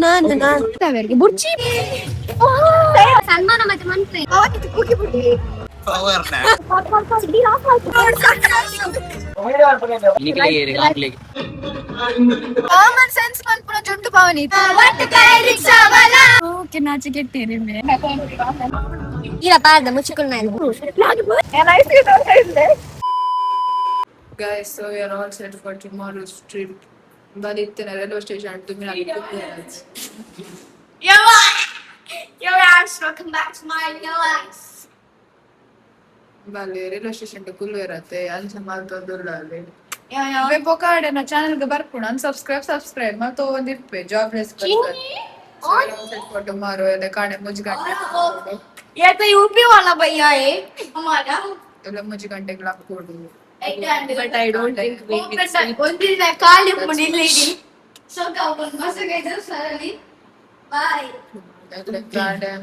ನಾನು ಬುರ್ಚಿ ಸನ್ಮಾನ ಮತ್ತೆ ಮಂತ್ರಿ ಕಾಮನ್ ಸೆನ್ಸ್ ಮನ್ಪುನ ಜುಂಟು ಪಾವನಿ ಓಕೆ ನಾಚಿಕೆಟ್ಟೇರಿ ಇಲ್ಲ ಪಾರ್ದ ಮುಚ್ಚಿಕೊಂಡು guys, so we are all set for tomorrow's trip. Balittina railway station to Milan. Your ass, welcome back to my life. Bale railway station to Kullu irate alcha maltodurla alle. Ve pokade na channel ge barpuna subscribe malto ondippe jobless person. All set for tomorrow ele kane mujgante. Ye to UP wala bhaiya hai hamara. Ele mujgante clock kodu. But I don't think we will see. Only the Kali lady. So come on, must get just suddenly. Bye.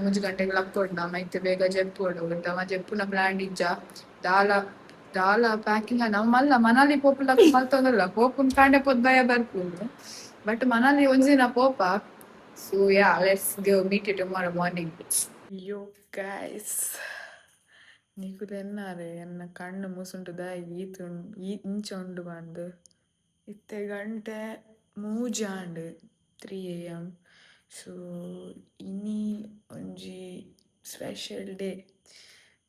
मुझे घंटे club कोडना मैं इतने बेगा जेब code होता मैं जेब पुना brand इच्छा दाला पैकिंग है ना मल्ला मनाली पोपला मल तो नल्ला पोपुन कांडे पोद बाया बरपूल but मनाली उन्जी ना पोपा so yeah let's go meet you tomorrow morning. Yo guys. నీకు తిన్నారే అన్న కన్ను మూసుంటుందా ఇంచుండు ಬಂದು ಇತ್ತೆ ಗಂಟೆ ಮೂಜಾಂಡ್ 3 AM ಸೊ ಇನ್ನಿ ಒಂಜಿ special day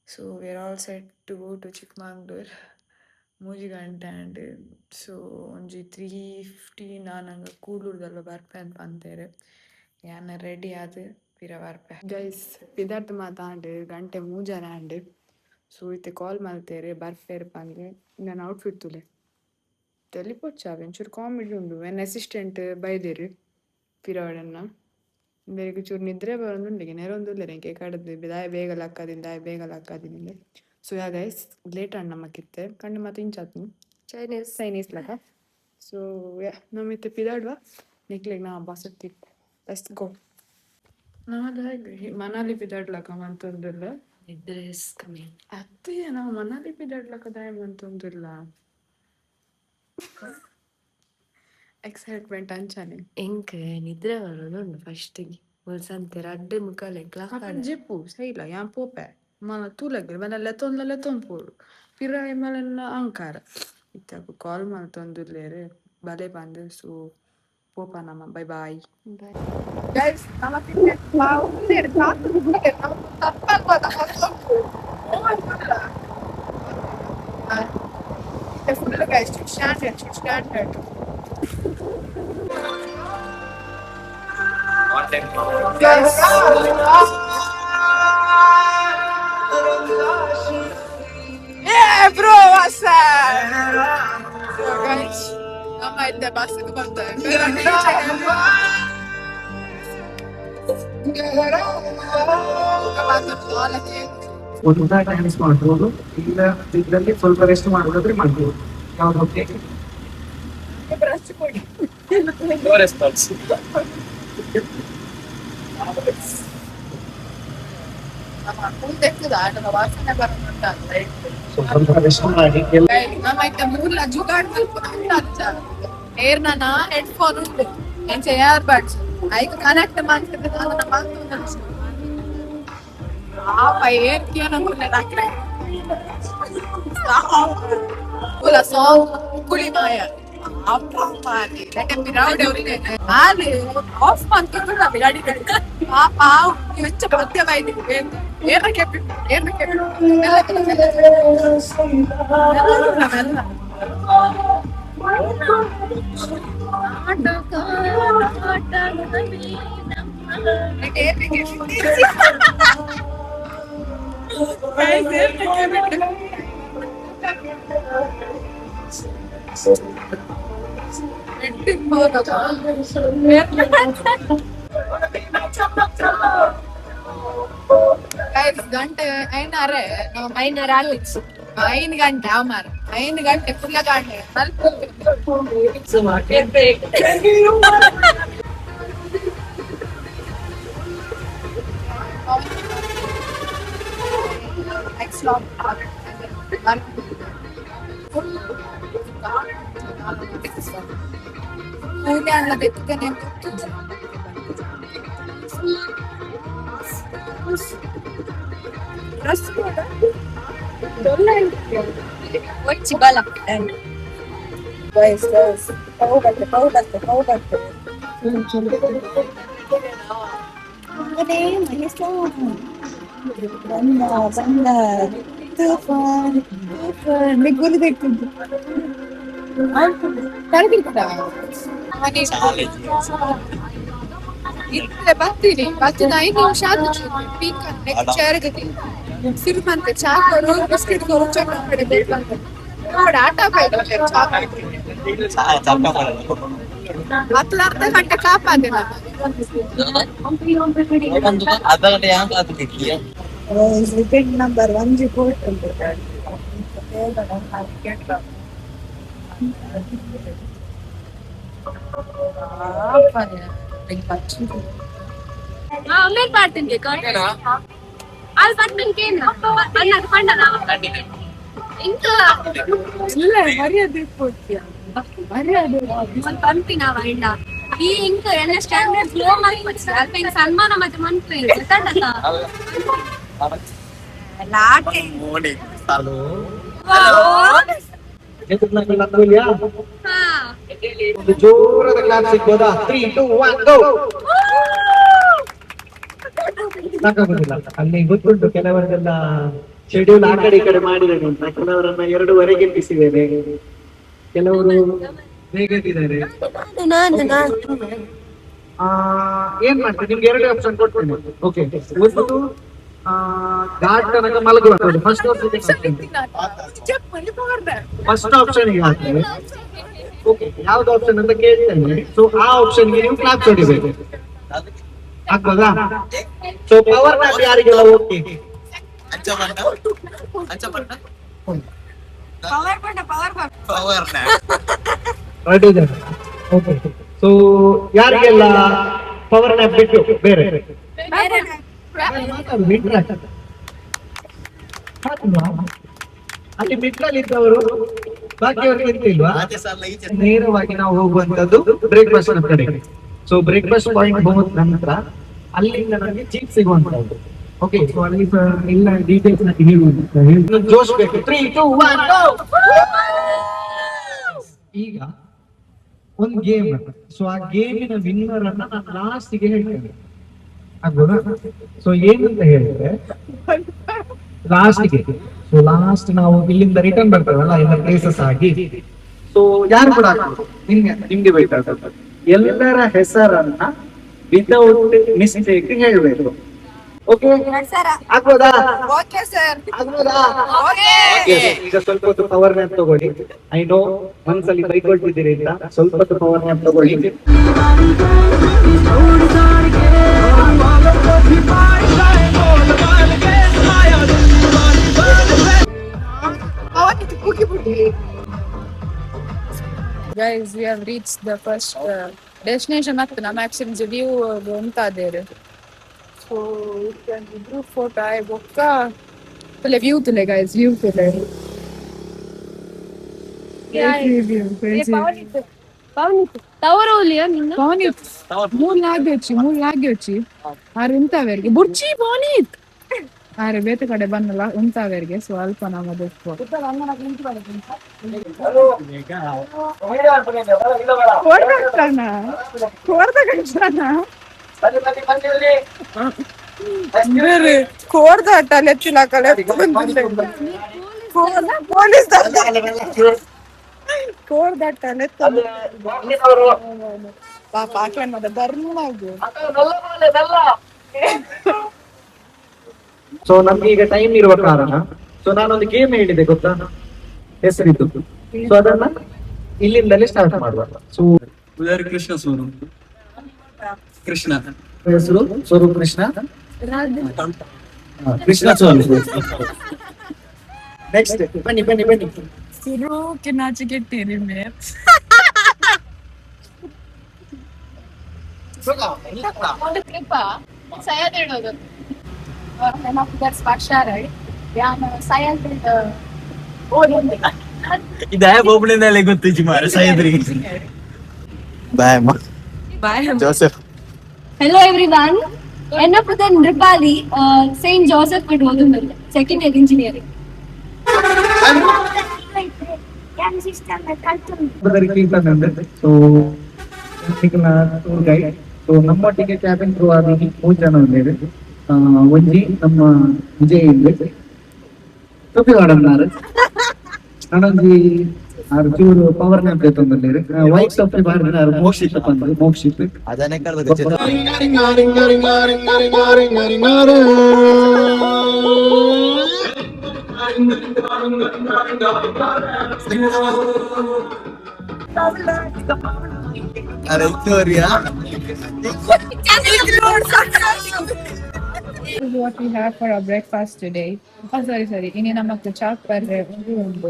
so we are all set to go to Chikkamagaluru 3 ಗಂಟೆ ಆ್ಯಂಡ್ ಸೊ ಒಂಜಿ 3:50 ನಾನಂಗೆ ಕೂಡ್ಲೂರ್ದಲ್ಲ ಬರ್ಪೆ ಅಂತ ಅಂತಾರೆ ಯಾನ ರೆಡಿ ಆದ ಪಿರ ಬರ್ಪೆ ಗೈಸ್ ಪಿದಾರ್ಥ ಮಾತಾಂಡು ಗಂಟೆ ಮೂಜಾನ ಆ್ಯಂಡ್ ಸೊ ಇತ್ತೆ ಕಾಲ್ ಮಾಡ್ತೇರೆ ಬರ್ಫೇರ್ ಬಂದ್ರೆ ನಾನು ಔಟ್ಫಿಟ್ ತುಲೆ ತೆಲಿಪೊಚ್ಚಾವೆ ಒಂಚೂರು ಕಾಮಿಡಿ ಉಂಡು ನನ್ನ ಅಸಿಸ್ಟೆಂಟ್ ಬೈದೇರಿ ಪಿರವಡನ್ನ ಬೇರೆ ಚೂರು ನಿದ್ರೆ ಬರೋದುಂಡಿಗೆ ನೆರೊಂದುಲ್ಲೇರೆ ಎಂಕೆ ಕಡದು ಬೇಗ ಲಕ್ಕದಿಂದ so yeah guys late and ನಮ್ಮಕ್ಕಿತ್ತೆ ಕಂಡು ಮತ್ತೆ ಇಂಚಾತ್ನು ಚೈನೀಸ್ ಲಕ ಸೊ ಯಾ ನಮ್ಮಿತ್ತೆ ಪಿದಾಡ್ವಾ ನಿಕ್ಲೆಗ್ ನಾ ಬಸ್ ತಿಕ್ಕು ಲೆಟ್ಸ್ ಗೋ ಮನಾಲಿ ಪಿದಾಡ್ಲಕ ಮಂತೊಂದುಲ್ಲ ನಿದ್ರೆ ಇಸ್ ಕಮಿಂಗ್ ಅತ್ತೆ ನಾವು ಮನಾಲಿ ಪಿದಾಡ್ಲಕ ದಯಮಂತೊಂದುಲ್ಲ ಎಕ್ಸೈಟ್ಮೆಂಟ್ ಅಂಚಾನೆ ಎಂಕ್ ನಿದ್ರೆ ಬರೋದುಂಡು ಫಸ್ಟಿಗೆ ಸಂತೆ ರಡ್ಡೆ ಮುಖಾಲೆ ಜಿಪ್ಪು ಸೈಲ ಯಾನ್ ಪೋಪೆ ಮನ ತೂಲಗ್ರೆ ಮನ ಲೆತ್ತೊಂದು ಪೋಡು ಪಿರ ಮಲನ್ನ ಅಂಕಾರ ಇತ್ತಾಗ ಕಾಲ್ ಮಾಡ್ತೊಂದುಲ್ಲೇರೆ ಬಲೆ ಬಂದು ಸೊ ಪೋಪ ನಮ್ಮ bye boy guys full guys standard guys yeah bro what's up so guys ನಮ್ಮ ಇದ್ದೆ ಬಸ್ಸಿಗೆ ಬರ್ತೇವೆ ಒಂದು ಟೈಮ್ಸ್ ಮಾಡ್ಬೋದು ಇಲ್ಲ ಇದರಲ್ಲಿ ಸ್ವಲ್ಪ ರೆಸ್ಟ್ ಮಾಡೋದಾದ್ರೆ ಮಾಡ್ಬೋದು ಯಾವ್ದು ಓಕೆ ಬ್ರಷ್ ಕೊಡಿ ರೆಸ್ಪಾನ್ಸ್ ಸ್ವಲ್ಪ ರೆಸ್ಟ್ ಮಾಡಿ ಮೂಲ ಜುಗಾಡ್ ಏರ್ನ ಹೆಡ್ಫೋನ್ ಉಂಟು ಎಂಚ ಏರ್ ಬಡ್ಸ್ ಐಕ್ ಕನೆಕ್ಟ್ ಮಾಡ್ತಿದ್ದೆ ಅದನ್ನ ಮಾತು ಆಪ ಏರ್ಕಿಯನ ಮುಲ್ಲೆ ನಾಕ್ರೆ ಪುಲ ಸಾವು ಕುಳಿ ಮಾಯ ಅಪ್ಪ ಮಾರಿ ಲಕ್ಕೆ ಬಿರಾಡೆ ಅವರಿಗೆ ಆಲಿ ಆಫ್ ಮಾಡ್ತಿದ್ರು ನಾ ಬಿರಾಡಿ ಪಾಪ ಹೆಚ್ಚ ಪ್ರತ್ಯವಾಯಿತು ಏನಕ್ಕೆ ಗಂಟೆ ಐನಾರೆ ಆಲಿಕ್ಸ್ 5 ಗಂಟೆ ಅವಮಾರ 5 ಗಂಟೆ ಫುಲ್ಲ ಗಂಟೆ ಪೂನೆ ಅಲ್ಲ ಬೆಕ್ಕನೆ What's bala? Guys, tahu bate. Ada manis lah. Bandar. Tufan. Meguli dekhu. Tadi kita. ಇತ್ತೆ ಬರ್ತೀನಿ ಬರ್ತೀನಿ 5 ನಿಮಿಷ ಆಯ್ತು ಪೀಕ್ ನೆಕ್ಸ್ಟ್ ಚೇರ್ಗೆ ಸಿರಿಮಂತೆ ಚಾಕರು ಬಿಸ್ಕೆಟ್ ಕೊರು ಚಕ್ರ ಬೇಕಂತ ನೋಡ ಆಟ ಬೇಡ ಮತ್ತಲ ಅರ್ಧ ಗಂಟೆ ಕಾಪಾದಿಲ್ಲ ರಿಪೀಟ್ ನಂಬರ್ 1 ರಿಪೋರ್ಟ್ मेरे पार्टी के कौन आल पार्टी के ना अन्ना पंडना इंका ಇಲ್ಲ ಮರ್ಯಾದೆ ಕೊಡ್ತೀಯ ಮರ್ಯಾದೆ ಒಂದು ಪಂಪಿನ ವೈಂಡ ಈ ಇಂಕ ಎನ್ನ ಸ್ಟ್ಯಾಂಡರ್ಡ್ ಗ್ಲೋ ಮಾಡ್ಕೊಡ್ಸಿ ಅಲ್ಪ ಇಂಕ ಸನ್ಮಾನ ಮತ್ತೆ ಮನ್ಪು ಗೊತ್ತಾಡಲ್ಲ ಲಾಟೆ ಮೋಡಿ ಹಲೋ ಹಾ ಒಂದು ಜೋರಾದ ಕ್ಲಾಪ್ ಸಿಗ್ಬೋದಾ 3 2 1 ಗೋ ಸಾಕಾಗುದಿಲ್ಲ ಅಲ್ಲಿ ಗೊತ್ತುಂಟು ಕೆಲವರದೆಲ್ಲ ಶೆಡ್ಯೂಲ್ ಆ ಕಡೆ ಈ ಕಡೆ ಮಾಡಿದ್ದೇನೆ ಅಂತ ಕೆಲವರನ್ನ 2:30 ಎಬ್ಬಿಸಿದ್ದೇನೆ ಕೆಲವರು ಬೇಗ ಎದ್ದಿದ್ದಾರೆ ಏನ್ ಮಾಡ್ತೇನೆ ನಿಮ್ಗೆ 2 ಆಪ್ಷನ್ ಕೊಡ್ತೇನೆ ಓಕೆ ಒಂದು ಘಾಟ್ ತನಕ ಮಲಗುವಂತದ್ದು ಫಸ್ಟ್ ಆಪ್ಷನ್ ಗೆ ಹಾಕ್ತೇವೆ ಓಕೆ ಯಾವ್ದು ಆಪ್ಷನ್ ಅಂತ ಕೇಳ್ತೇನೆ ಸೊ ಆ ಆಪ್ಷನ್ ಗೆ ನೀವು ಕ್ಲಾಪ್ ಹೊಡಿಬೇಕು ಆಗ್ಬೋದಾ ಸೊ ಪವರ್ ನ್ಯಾಪ್ ಯಾರಿಗೆಲ್ಲ ಓಕೆ ರೆಡಿ ಇದೆ ಓಕೆ ಸೊ ಯಾರಿಗೆಲ್ಲ ಪವರ್ ನ್ಯಾಪ್ ಬಿಟ್ಟು ಬೇರೆ ಅಲ್ಲಿ ಮಿಡ್ಲಲ್ಲಿ ಇದ್ದವರು ಬಾಕಿಯವ್ರಿಗೆ ಇರ್ತಿಲ್ವಾ ನೇರವಾಗಿ ನಾವು ಹೋಗುವಂತದ್ದು ಬ್ರೇಕ್ಫಾಸ್ಟ್ ಕಡೆ ಸೊ ಬ್ರೇಕ್ಫಾಸ್ಟ್ ಪಾಯಿಂಟ್ ಹೋದ ನಂತರ ಅಲ್ಲಿಂದ ನಮಗೆ ಜೀಪ್ ಸಿಗುವಂತದ್ದು ಓಕೆ ಸೊ ಅಲ್ಲಿ ಎಲ್ಲ ಡೀಟೇಲ್ಸ್ ಹೇಳುವಂತ ಜೋಶ್ ಬೇಕು 3 2 1 ಗೋ ಈಗ ಒಂದು ಗೇಮ್ ಸೊ ಆ ಗೇಮಿನ ವಿನ್ನರ್ ಅನ್ನ ನಾನು ಲಾಸ್ಟ್ ಗೆ ಹೇಳ್ತೇನೆ ಆಗ್ಬೋದಾ ಸೊ ಏನಂತ ಹೇಳಿದ್ರೆ ಲಾಸ್ಟ್ ಗೆ ಸೊ ಲಾಸ್ಟ್ ನಾವು ಇಲ್ಲಿಂದ ರಿಟರ್ನ್ ಬರ್ತೇವಲ್ಲ ಎಲ್ಲ ಪ್ಲೇಸಸ್ ಆಗಿ ಸೊ ಯಾರು ಕೂಡ ಆಗ್ಬೋದು ನಿಮ್ಗೆ ಬೇಕಾಗ್ತದೆ ಎಲ್ಲರ ಹೆಸರನ್ನ ವಿತೌಟ್ ಮಿಸ್ಟೇಕ್ ಹೇಳ್ಬೇಕು ಓಕೆ ಆಗ್ಬೋದಾ ಓಕೆ ಸರ್ ಆಗ್ಬೋದಾ ಓಕೆ ಈಗ ಸ್ವಲ್ಪ ಹೊತ್ತು ಪವರ್ ನ್ಯಾಪ್ ತಗೊಳ್ಳಿ ಐ ನೋ ಒಂದ್ಸಲಿ ಬೈಕೊಳ್ತಿದ್ದೀರಿ ಅಂತ ಸ್ವಲ್ಪ ಹೊತ್ತು ಪವರ್ ನ್ಯಾಪ್ ತಗೊಳ್ಳಿ Guys, we have reached the first destination. Matte ನಮ್ಮ ಆಕ್ಚುಲಿ ವ್ಯೂ ಅಂತ ಅದೇರು ಸೊ ಗ್ರೂಪ್ ಫೋಟೋ ಆಯ್ ಬೊಕ್ಕ ತಲೆ ವ್ಯೂ ತಲೆ ಗೈಸ್ ವ್ಯೂ ತಲೆ ತವರೋಲಿಯ ನಿನ್ನ ಪವನಿತ್ ಮೂಲ್ ಆಗಿ వచ్చి ಆರು ಉಂತಾವೇರಿಗೆ ಬುರ್ಚಿ ಪವನಿತ್ ಆರೆ ಬೇತೆ ಕಡೆ ಬನ್ನಲ್ಲ ಉಂತಾವೇರಿಗೆ ಸ್ವಲ್ಪ ನಮ್ಮದು ಕೋರ್ದಾಟ ಲೆಚ್ಚಿನ ಕಲೆ ಪೊಲೀಸ್ ಕೋರ್ದಾಟ ಪಾಪ ಆಕ್ಲನ್ ಮತ್ತೆ ಬರ್ನಾಗು ಸೊ ನಮ್ಗೆ ಈಗ ಟೈಮ್ ಇರುವ ಕಾರಣ ಸೊ ನಾನೊಂದು ಗೇಮ್ ಹೇಳಿದೆ ಗೊತ್ತಾ ಹೆಸರಿದ್ದು ಸೊ ಅದನ್ನ ಇಲ್ಲಿಂದಲೇ ಸ್ಟಾರ್ಟ್ ಮಾಡುವ ಸೊ ಉದಯ್ ಕೃಷ್ಣ ಸ್ವರೂಪ್ ಕೃಷ್ಣ ಹೆಸರು ಸ್ವರೂಪ್ ಕೃಷ್ಣ ಕೃಷ್ಣ ಸ್ವರೂಪ್ ನೆಕ್ಸ್ಟ್ ಬನ್ನಿ ಸಿರೋಕೆ ನಾಚಿಕೆಟ್ಟಿರಿ ಮೇ ಒಂದು ಟ್ರಿಪ್ ಸಯದ್ ಹೇಳೋದು ಇದೇ ಬೋಬಳಿಂದಲೇ ಗೊತ್ತು ಸುಮಾರು ಸೈದ್ರಿಗೆ ಬಾಯ್ ಅಮ್ಮ ಬಾಯ್ ಜೋಸೆಫ್ Hello everyone. എന്നെ പുതൻ നൃപാലി സെയിന്റ് ജോസഫ് ആയിട്ട് ഓതുന്നുണ്ട് second year engineering so tour guide so ನಮ್ಮೊಟ್ಟಿಗೆ ಕ್ಯಾಬಿನ್ ಕ್ರೂ ಆಗಿ 3 ಜನ ಉಳ್ಳೇರು ಒಂಜಿ ನಮ್ಮ ವಿಜಯ್ ಇಲ್ಲೆ ಟೊಪ್ಪಿ ವಾಡನ್ನಾರು ನನೊಂಜಿ ಆರು ಚೂರು ಪವರ್ ನ್ಯಾಪ್ ಎತ್ತೊಂದುಲ್ಲೇರು ವೈಟ್ ಟೊಪ್ಪಿ ಬಾರ್ದಿನ ಮೋಕ್ಷಿತ್ ಪಂದ್ ಮೋಕ್ಷಿತ್ ಅದನ್ನೇ This is what we have for our breakfast today. Oh, sorry. Ini namakku chalk barre undu.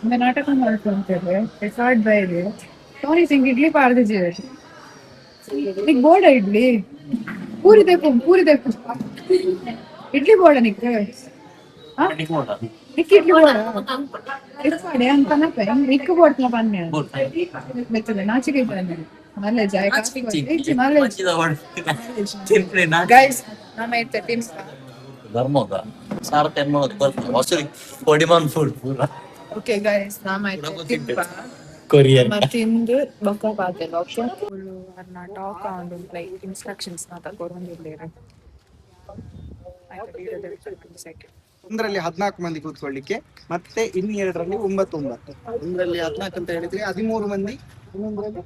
Inda natakam malkontere. It's hard by it. Tony sing idli paarde jere. Nik board idli. Puri deku. Idli board nik. Ha? Nik idli board. It's hard antana pe. Nik board na panne. Mettale naachike panne. Nalle jay ka. Guys, nama itte teams. ಧರ್ಮದ ಸಾರತೆ ಅನ್ನೋದು ಬರ್ತದೆ ಹೊಸರಿ ಕೊಡಿಮಾನ್ food Okay guys, nama itte timpa. Korean Matindu bokka paatelo. Okay. Arna talk on like instructions na ತಗೊಂಡಿದ್ದಾರೆ. ಆಯ್ತು video second. ಒಂದರಲ್ಲಿ 14 ಮಂದಿ ಕೂತ್ಕೊಳ್ಳಿಕ್ಕೆ ಮತ್ತೆ ಇನ್ನು ಎರಡರಲ್ಲಿ 9 ಒಂದರಲ್ಲಿ 14 ಅಂತ ಹೇಳಿದ್ರೆ 13 ಮಂದಿ ಇನ್ನೊಂದರಲ್ಲಿ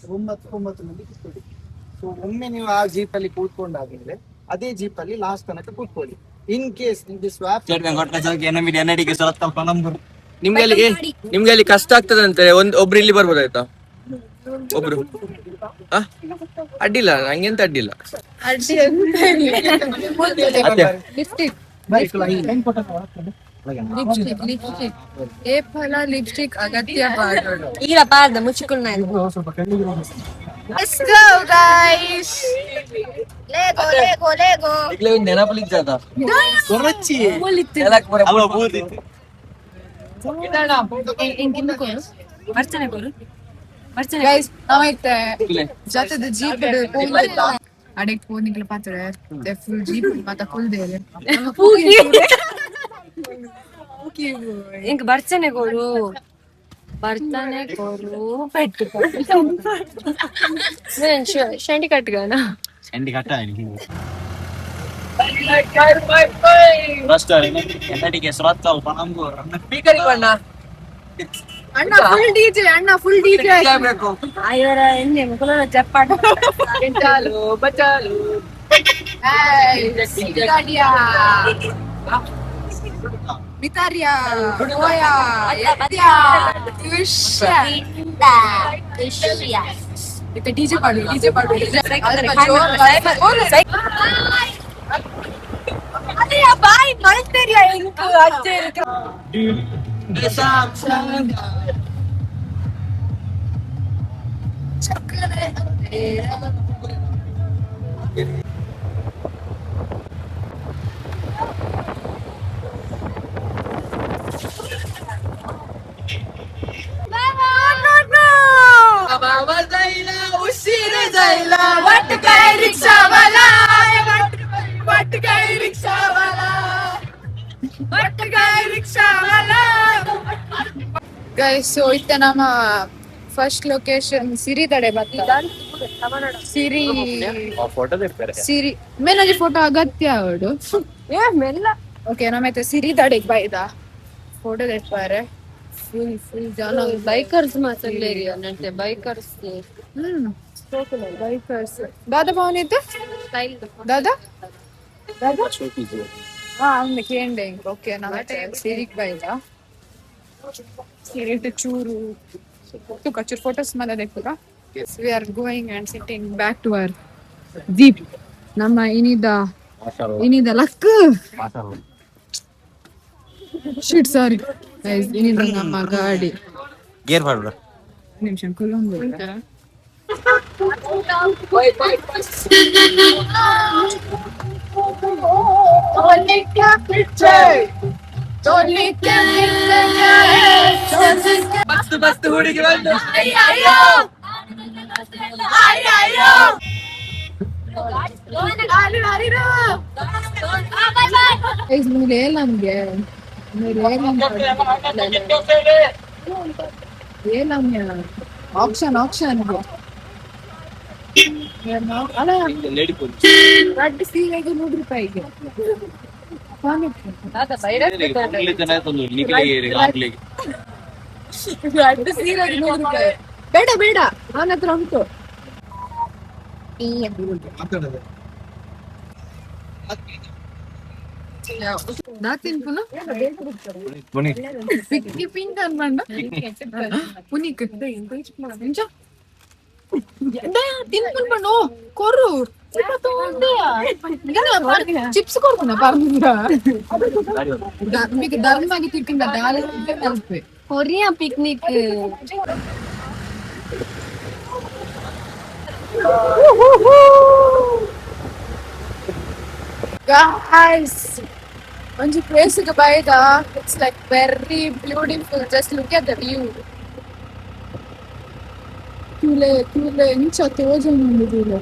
9 ಮಂದಿ ಕೂತ್ಕೊಳ್ಳಿ. ಸೊ ಒಮ್ಮೆ ನೀವು ಆ ಜೀಪ್ ಅಲ್ಲಿ ಕೂತ್ಕೊಂಡಾಗಿದ್ರೆ ಅದೇ ಜೀಪ್ ಅಲ್ಲಿ ಲಾಸ್ಟ್ ತನಕ ಕೂತ್ಕೊಳ್ಳಿ. ಇನ್ ಕೇಸ್ ನಿಮ್ಗೆ ಸ್ವಾಪ್ ನಿಮ್ಗೆ ಅಲ್ಲಿ ಕಷ್ಟ ಆಗ್ತದೆ ಅಂತಾರೆ ಒಬ್ರು ಇಲ್ಲಿ ಬರ್ಬೋದಾಯ್ತಾ ಒಬ್ರು ಅಡ್ಡಿಲ್ಲ ನಂಗೆಂತ ಅಡ್ಡಿಲ್ಲ ಲಿಪ್ಸ್ಟಿಕ್ ಲಿಪ್ಸ್ಟಿಕ್ ಅಗತ್ಯ ಪಾಡೋದು. ಈಗ ಪಾರ್ದ ಮುಚ್ಚಿಕೊಂಡು Let's go guys. Lego. ನೆನಪಲಿದ್ದಾದ Guys, ನಾವು ಇತ್ತೆ ಜೊತೆದ ಜೀಪ್ ಅಡೆಕ್ ಪೋನಿಗ್ಲ ಪಾತ್ರೆ ಫುಲ್ ಜೀಪ್ ಮಾತ ಫುಲ್ ದೇರೆ ಇಂಕ ಬರ್ತಾನೆ ಕೊಡು ಪೆಟ್ಟು ಶಂಡಿ ಕಟ್ಗನ ಚಂಡಿ ಕಟ್ಟ ಅಣ್ಣ ಫುಲ್ ಡಿಜೆ ಇವರ ಎಣ್ಣೆ ಮುಖಲ ಚಪ್ಪಾಟ ಬಚಾಲು Vitaria, Goya, Yatia, Tusha. Itu DJ padu. Ada ya bhai, master ya inko accher. Guys, so itta nama first location Siri tade batta. Siri. Photo ತೆಗ್ತಾರೆ Siri. Menage photo agatya avadu. ಮೆಲ್ಲ Okay, nama itte Siri tade baida. Photo ತೆಗ್ತಾರೆ. Full jana bikers ಮಾತಾಡ್ಲೇರಿ ನನ್ತೆ bikers bikers. Dada phone itte? Style Dada? ಅವನ್ನ ಕೇಂಡೆ okay ನಮ್ಮ ಸಿರಿಕ್ ಬೈದ ಸಿರಿ ಚೂರು ಕಚೂರ್ ಫೋಟೋಸ್ ಮೇಲೆ ದೇಖುಗ we are going and sitting back to our jeep ನಮ್ಮ ಇನಿದ ಲಕ್ ಶಿಟ್ ಸಾರಿ ಗೈಸ್ ಇನಿದ ನಮ್ಮ ಗಾಡಿ ಗೇರ್ ಮಾಡ್ಬಿಡ ನಿಮಿಷ ಕೊಲೊಂಬೋ ಬಸ್ತು ಹುಡುಗಿ ಬಂದು ಲೋನ ನಮ್ಗೆ ನಮ್ಗೆ ಆಪ್ಷನ್ ಅಲ್ಲ ರಡ್ಡು ಸೀರೆಗೆ 100 ರೂಪಾಯಿಗೆ ರಡ್ಡು ಸೀರೆಗೆ 100 ರೂಪಾಯಿ. ಬೇಡ ಬೇಡ ಅವನ ಹತ್ರ ಉಂಟು. ಪಿಂಕ್ ಅನ್ಬಂಡ ಪುನಿಕ್ ತಿನ್ಕೊಂಡು ಕೊರು ಚಿಪ್ಸ್ ಕೊಡ್ತಾನ మీకు ధర్మానికి తిట్టిందా కలిపి కొరియా పిక్నిక్ guys ಒಂಜಿ ಪ್ಲೇಸ್ ಗೆ ಬೈದ it's like very beautiful just look at the view ಕೂಲೆ ಇಂಚ ತೋಜುಂಡು ಕೂಲೆ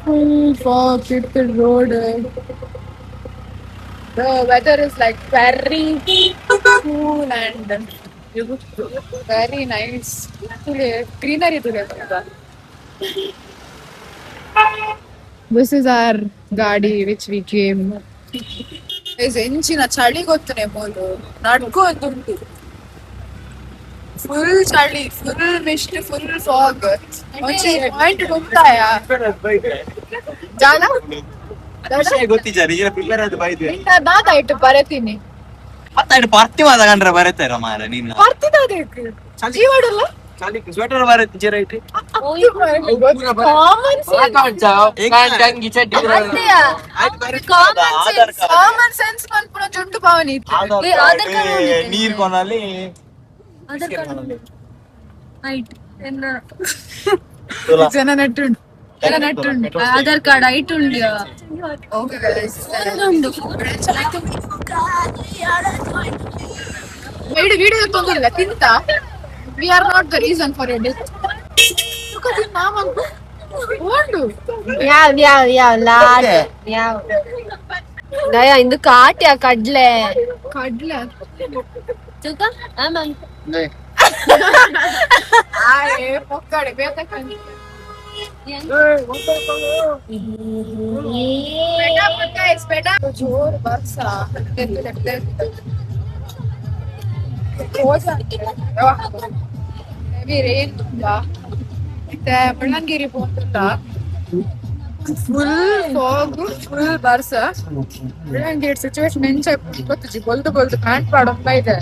full fog people road the weather is like very cool and very nice greenery today. This is our gadi which we came. ಎಂಚಿನ ಚಳಿ ಗೊತ್ತುನೆ ಮೋಲು ನಡ್ಕೊಂಡುಂಟು full ಚಳಿ full mist full fog ಒಂಚೆ ಪಾಯಿಂಟ್ ಗೊತ್ತಾಯ ಜಾನ ನಾದಾಯ್ತು ಬರತೀನಿ ಪಾರ್ಟಿ ಮಾದ ಕಂಡ್ರೆ ಬರತ್ತಾರ ಮಾರ ನಿನ್ನ ಬರ್ತಿದ್ದಕ್ಕೆ ಜೀವಡಲ್ಲ ಸ್ವೆಟರ್ ಬರತ್ತೆ ರೈಟ್ ಕಾಮನ್ ಸೆನ್ಸ್ ಮಲ್ಪುನ ಜುಂಟು ಪಾವನಿ ನೀರ್ ಕೊನಲ್ಲಿ ಜನ ನಟ್ಟುಂಡು ఆధార్ కార్డ్ ఐట్ ఉంది వీడియో ತೊಂದಿಲ್ಲ ತಿಂತ we are not the reason for your death ದಯಾ ಇಂದು ಕಾಟ್ಯಾ ಕಡ್ಲೆ ಕಡ್ಲೆ ಪೊಕ್ಕಡೆ ಬೇಕಂತ ಜೋರ್ ಬರ್ಸ ರೈನ್ ತುಂಬಾ ಮತ್ತೆ ಬಳ್ಳಂಗಿರಿ ಪೋಂತ ಫುಲ್ ಫಾಗ್ ಫುಲ್ ಬರ್ಸ ಬಳ್ಳಂಗಿರಿ ಸಿಚುವೇಶನ್ ಎಂಚ ಗೊತ್ತಿಜಿ ಬೊಲ್ದು ಪ್ಯಾಂಟ್ ಪಾಡೋಂತ ಇದೆ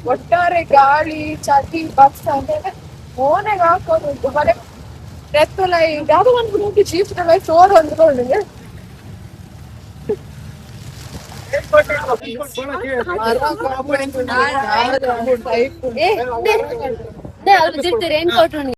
ಒಟ್ಟಾರೆ ಗಾಳಿ ಚಳಿ ಬಸ್ ಅಂದ್ರೆ ಓನೆಗೆ ಹಾಕೋದು ಮನೆ ರೆತ್ತಲ ಯಾವ್ದೋ ಒಂದು ನೋಡಿ ಜೀಪ್ನಲ್ಲ ಚೋರ್ ಅಂದ್ಕೊಳ್ಳಿ రేన్ కోట్